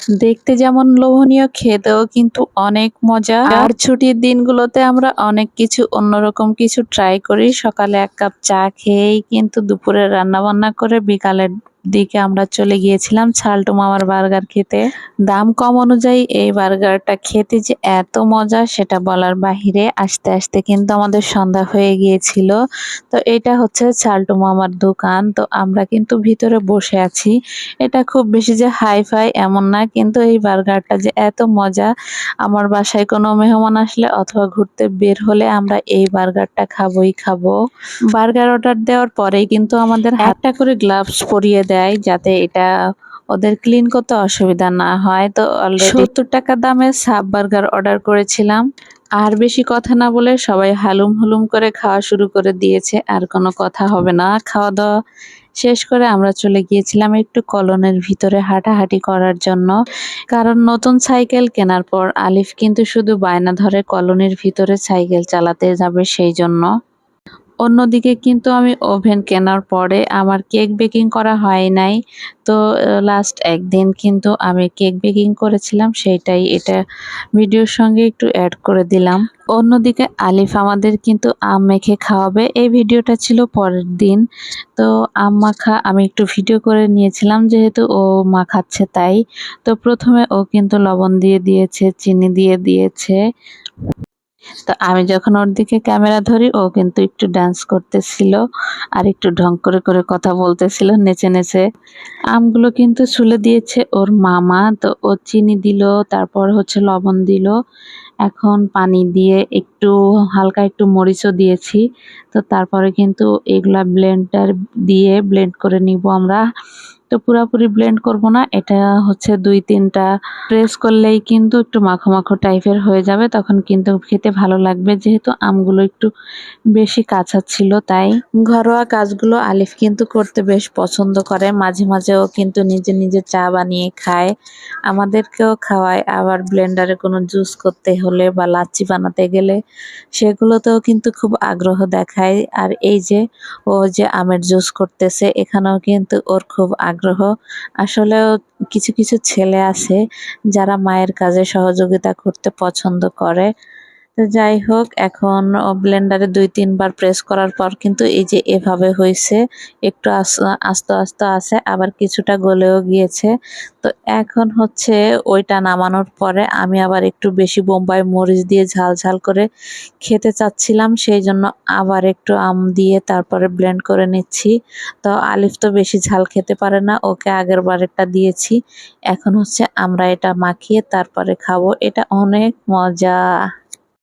দেখতে যেমন লোভনীয়, খেতেও কিন্তু অনেক মজা। আর ছুটির দিনগুলোতে আমরা অনেক কিছু অন্যরকম কিছু ট্রাই করি। সকালে ১ কাপ চা খেয়েই কিন্তু দুপুরে রান্নাবান্না করে বিকালের দিকে আমরা চলে গিয়েছিলাম ছাল্টু মামার বার্গার খেতে। দাম কম অনুযায়ী এই বার্গারটা খেতে যে এত মজা সেটা বলার বাহিরে। আসতে, আসতে কিন্তু আমাদের সন্ধ্যা হয়ে গিয়েছিল। তো এটা হচ্ছে ছাল্টু মামার দোকান। তো আমরা কিন্তু ভিতরে বসে আছি। এটা খুব বেশি যে হাই-ফাই এমন না, কিন্তু এই বার্গারটা যে এত মজা, আমার বাসায় কোনো মেহমান আসলে অথবা ঘুরতে বের হলে আমরা এই বার্গারটা খাবোই খাবো। বার্গার অর্ডার দেওয়ার পরেই কিন্তু আমাদের একটা করে গ্লাভস পরিয়ে দেয় যাতে এটা ওদের ক্লিন করতে অসুবিধা না হয়। তো অলরেডি ৳৭০ দামের সাব বার্গার অর্ডার করেছিলাম। আর বেশি কথা না বলে সবাই হালুম হুলুম করে খাওয়া শুরু করে দিয়েছে। আর কোনো কথা হবে না। খাওয়া-দাওয়া শেষ করে আমরা চলে গিয়েছিলাম একটু কলোনির ভিতরে হাঁটাহাঁটি করার জন্য। কারণ নতুন সাইকেল কেনার পর আলিফ কিন্তু শুধু বায়না ধরে কলোনির ভিতরে সাইকেল চালাতে যাবে সেইজন্য। অন্যদিকে কিন্তু আমি ওভেন কেনার পরে আমার কেক বেকিং করা হয় নাই। তো লাস্ট একদিন কিন্তু আমি কেক বেকিং করেছিলাম, সেইটাই এটা ভিডিওর সঙ্গে একটু অ্যাড করে দিলাম। অন্যদিকে আলিফ আমাদের কিন্তু আম মেখে খাওয়াবে। এই ভিডিওটা ছিল পরের দিন। তো আম মাখা আমি একটু ভিডিও করে নিয়েছিলাম যেহেতু ও মাখাচ্ছে তাই। তো প্রথমে ও কিন্তু লবণ দিয়ে দিয়েছে, চিনি দিয়ে দিয়েছে। তো আমি যখন ওর দিকে ক্যামেরা ধরি ও কিন্তু একটু ডান্স করতেছিল আর একটু ঢং করে করে কথা বলতেছিল নেচে নেচে। আমগুলো কিন্তু ছুলে দিয়েছে ওর মামা। তো ও চিনি দিল, তারপর হচ্ছে লবণ দিল। এখন পানি দিয়ে একটু হালকা একটু মরিচও দিয়েছি। তো তারপরে কিন্তু এগুলা ব্লেন্ডার দিয়ে ব্লেন্ড করে নিব আমরা। তো পুরাপুরি ব্লেন্ড করব না, এটা হচ্ছে ২-৩ টা প্রেস করলেই কিন্তু একটু মাখো মাখো টাইপের হয়ে যাবে, তখন কিন্তু খেতে ভালো লাগবে। যেহেতু আমগুলো একটু বেশি কাঁচা ছিল তাই। ঘরোয়া কাজগুলো আলিফ কিন্তু করতে বেশ পছন্দ করে। মাঝে মাঝে ও কিন্তু নিজে নিজে চা বানিয়ে খায়, আমাদেরকেও খাওয়ায়। আবার ব্লেন্ডারে কোনো জুস করতে হলে বা লাচ্ছি বানাতে গেলে সেগুলোতেও কিন্তু খুব আগ্রহ দেখায়। আর এই যে ও যে আমের জুস করতেছে এখানেও কিন্তু ওর খুব আগ্রহ। আসলেও কিছু কিছু ছেলে আছে যারা মায়ের কাজে সহযোগিতা করতে পছন্দ করে। তো যাই হোক, এখন ব্লেন্ডারে ২-৩ বার প্রেস করার পর কিন্তু এই যে এভাবে হইছে। একটু আস্ত আস্ত আছে, আবার কিছুটা গলেও গিয়েছে। তো এখন হচ্ছে ওইটা নামানোর পরে আমি আবার একটু বেশি বোম্বাই মরিচ দিয়ে ঝাল ঝাল করে খেতে চাচ্ছিলাম, সেইজন্য আবার একটু আম দিয়ে তারপরে ব্লেন্ড করে নিচ্ছি। তো আলিফ তো বেশি ঝাল খেতে পারে না, ওকে আগের বারেরটা দিয়েছি। এখন হচ্ছে আমরা এটা মাখিয়ে তারপরে খাবো। এটা অনেক মজা।